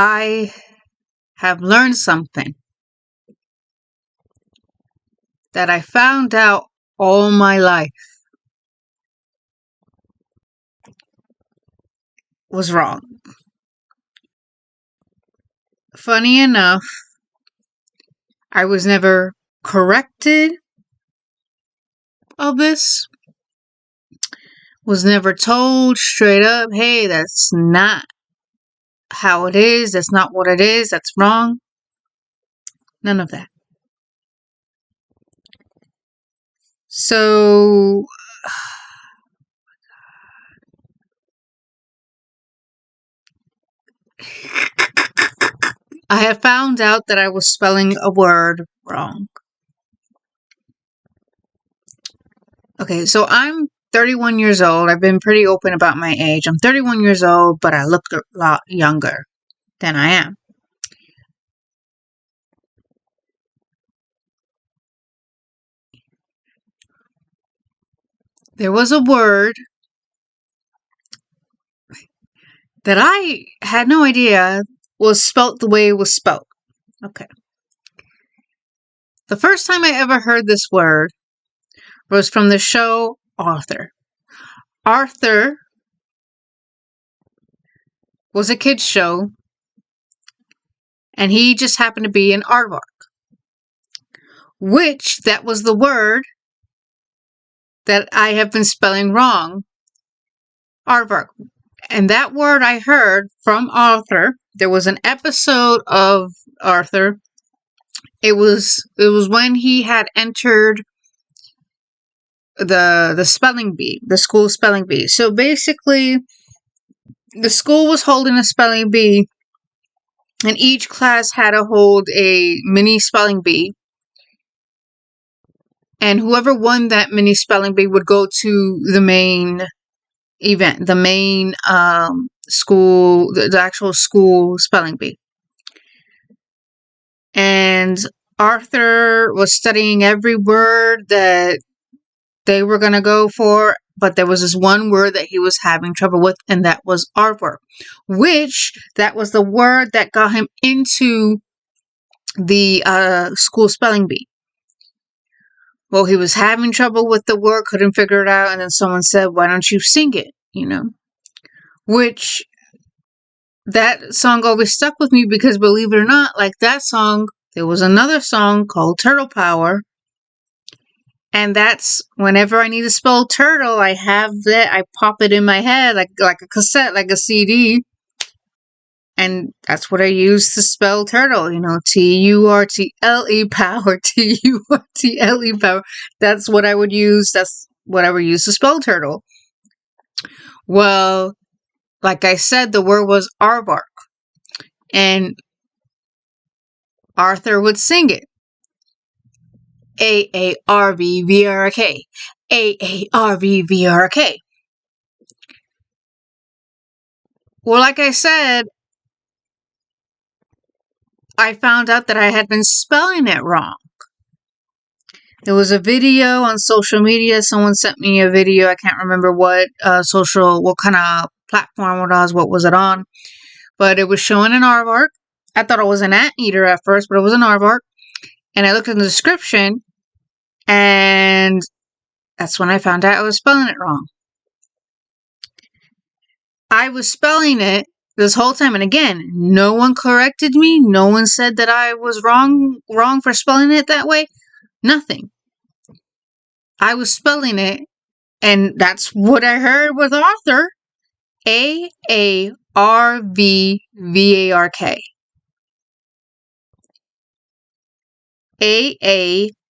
I have learned something that I found out all my life was wrong. Funny enough, I was never corrected of this, was never told straight up, hey, that's not how it is, that's not what it is, that's wrong. None of that. So, I have found out that I was spelling a word wrong. Okay, so I'm 31 years old. I've been pretty open about my age. I'm 31 years old, but I look a lot younger than I am. There was a word that I had no idea was spelt the way it was spelt. Okay. The first time I ever heard this word was from the show Arthur. Arthur was a kid's show, and he just happened to be an aardvark, which that was the word that I have been spelling wrong, aardvark. And that word I heard from Arthur. There was an episode of Arthur. It was when he had entered the spelling bee, the school spelling bee. So basically, the school was holding a spelling bee, and each class had to hold a mini spelling bee. And whoever won that mini spelling bee would go to the main event, the main school, the actual school spelling bee. And Arthur was studying every word that they were going to go for, but there was this one word that he was having trouble with, and that was Aardvark, which that was the word that got him into the school spelling bee. Well, he was having trouble with the word, couldn't figure it out, and then someone said, why don't you sing it, Which, that song always stuck with me because, believe it or not, like that song, there was another song called Turtle Power. And that's whenever I need to spell turtle, I have that, I pop it in my head like a cassette, like a CD. And that's what I use to spell turtle, Turtle power, Turtle power. That's what I would use. That's what I would use to spell turtle. Well, like I said, the word was Aardvark. And Arthur would sing it. Aarvvark. Aarvvark. Well, like I said, I found out that I had been spelling it wrong. There was a video on social media. Someone sent me a video. I can't remember what kind of platform what was it on. But it was showing an Aardvark. I thought it was an anteater at first, but it was an Aardvark. And I looked in the description, and that's when I found out I was spelling it wrong. I was spelling it this whole time, and again, no one corrected me. No one said that I was wrong for spelling it that way. Nothing. I was spelling it, and that's what I heard with Arthur. Aarvvark.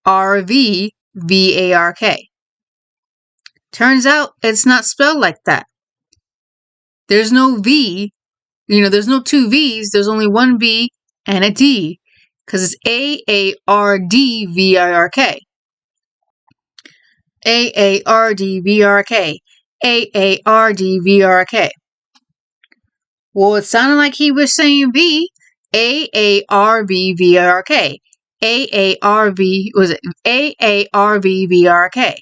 Aarvvark. Turns out it's not spelled like that. There's no V. There's no two V's. There's only one V and a D. Because it's Aardvark. Aardvark. Aardvark. Well, it sounded like he was saying V. Aarvvark. Aarvvark.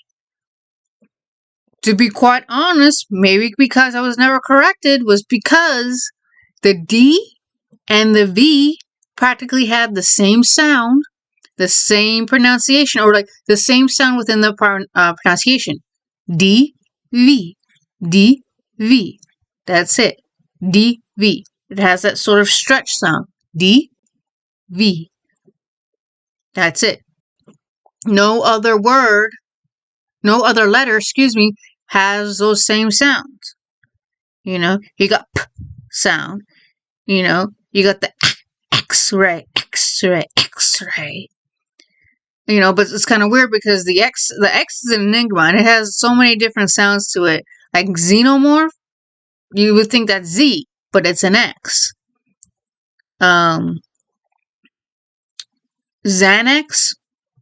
To be quite honest, maybe because I was never corrected, was because the D and the V practically have the same sound, the same pronunciation, or like the same sound within the pronunciation. D, V, D, V. That's it. D, V. It has that sort of stretch sound. D, V. That's it. No other word, no other letter, has those same sounds. You know, you got P sound. You know, you got the X-ray, X-ray, X-ray. You know, but it's kind of weird because the X is an enigma and it has so many different sounds to it. Like xenomorph, you would think that's Z, but it's an X. Xanax,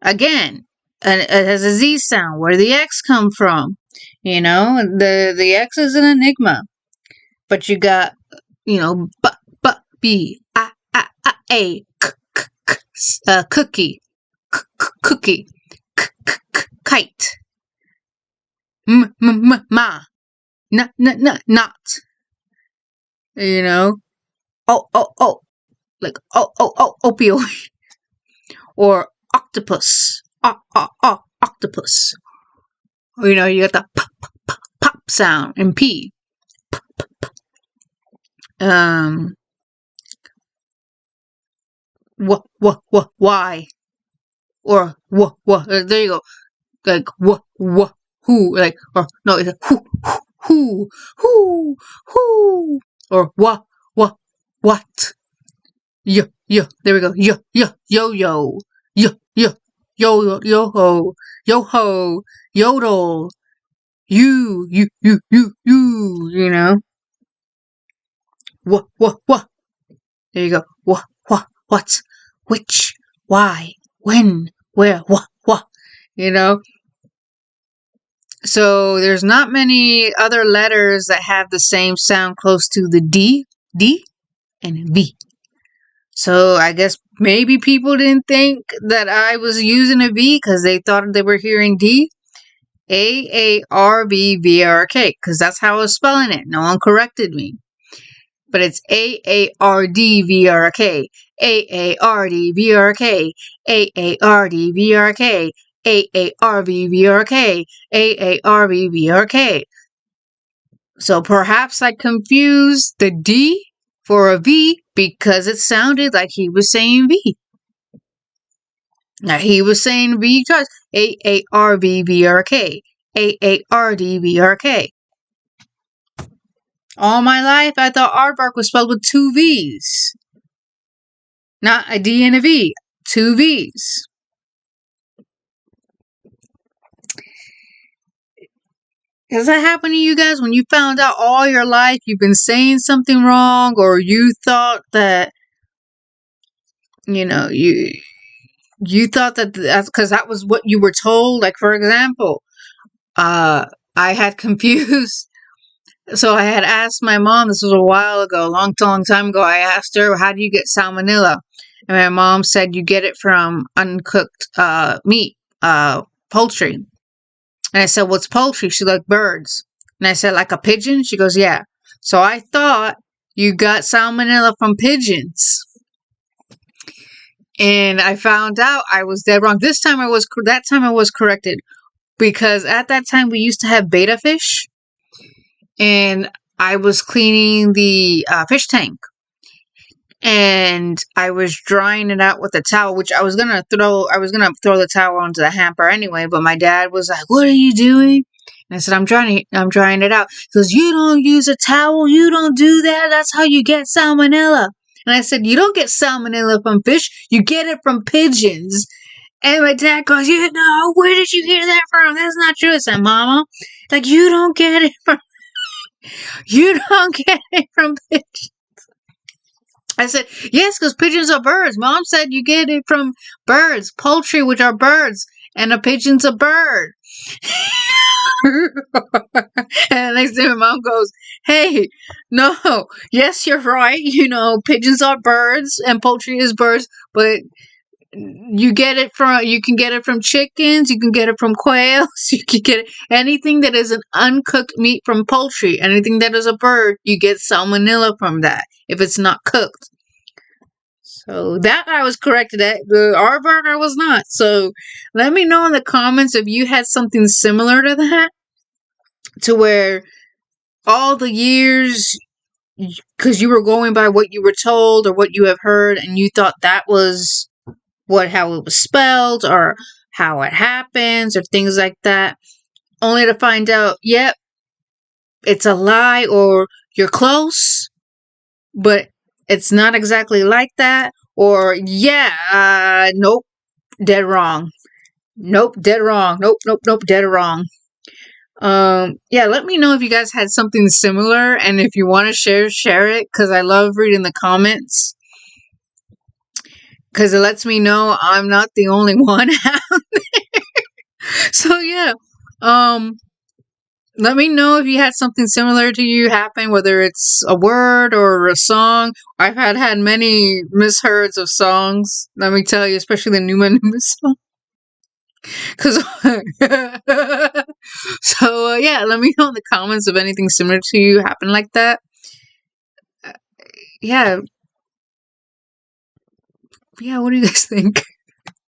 again, it has a Z sound. Where did the X come from? You know, the X is an enigma. But you got, you know, B, A, cookie, cookie, kite, ma, not. You know, like opioid. Or octopus. Octopus. You know, you got the pop sound and P. Why? Or there you go. Like who? Like, or no, it's who? Or what? Yo, there we go. Yo, yo, ho, yodel, you know. What? There you go. What, which, why, when, where, what, you know. So there's not many other letters that have the same sound close to the D, and V. So I guess maybe people didn't think that I was using a V because they thought they were hearing D. Aardvark, because that's how I was spelling it. No one corrected me. But it's Aardvark, Aardvark, Aardvark, Aardvark, Aardvark. So perhaps I confused the D for a V because it sounded like he was saying V. Now he was saying V twice. Aardvark, Aardvark. All my life, I thought Aardvark was spelled with 2 V's. Not a D and a V. 2 V's. Has that happened to you guys when you found out all your life you've been saying something wrong, or you thought that, you know, you thought that that's because that was what you were told? Like, for example, I had confused. So I had asked my mom, this was a while ago, a long time ago, I asked her, how do you get salmonella? And my mom said, you get it from uncooked meat, poultry. And I said, what's poultry? She's like, birds. And I said, like a pigeon? She goes, yeah. So I thought you got salmonella from pigeons. And I found out I was dead wrong. That time I was corrected. Because at that time we used to have betta fish. And I was cleaning the fish tank. And I was drying it out with a towel, which I was gonna throw the towel onto the hamper anyway, but my dad was like, what are you doing? And I said, I'm drying it out. He goes, you don't use a towel, you don't do that, that's how you get salmonella. And I said, you don't get salmonella from fish, you get it from pigeons. And my dad goes, you know, where did you hear that from? That's not true. I said, Mama, like, you don't get it from pigeons. I said, yes, because pigeons are birds. Mom said you get it from birds, poultry, which are birds, and a pigeon's a bird. And the next day my mom goes, hey, no, yes, you're right. You know, pigeons are birds and poultry is birds, but you can get it from chickens, you can get it from quails, you can get anything that is an uncooked meat from poultry, anything that is a bird, you get salmonella from that if it's not cooked. So that I was corrected at. The Aardvark I was not. So let me know in the comments if you had something similar to that, to where all the years, because you were going by what you were told or what you have heard, and you thought that was how it was spelled or how it happens or things like that, only to find out, yep, it's a lie, or you're close, but it's not exactly like that, or yeah, nope, dead wrong. Nope, dead wrong. Nope, nope, nope, dead wrong. Yeah, let me know if you guys had something similar, and if you want to share it, because I love reading the comments, because it lets me know I'm not the only one. So yeah, um, let me know if you had something similar to you happen, whether it's a word or a song. I've had many misheards of songs. Let me tell you, especially the Numa Numa song. Cause so yeah, let me know in the comments if anything similar to you happened like that. Yeah, yeah. What do you guys think?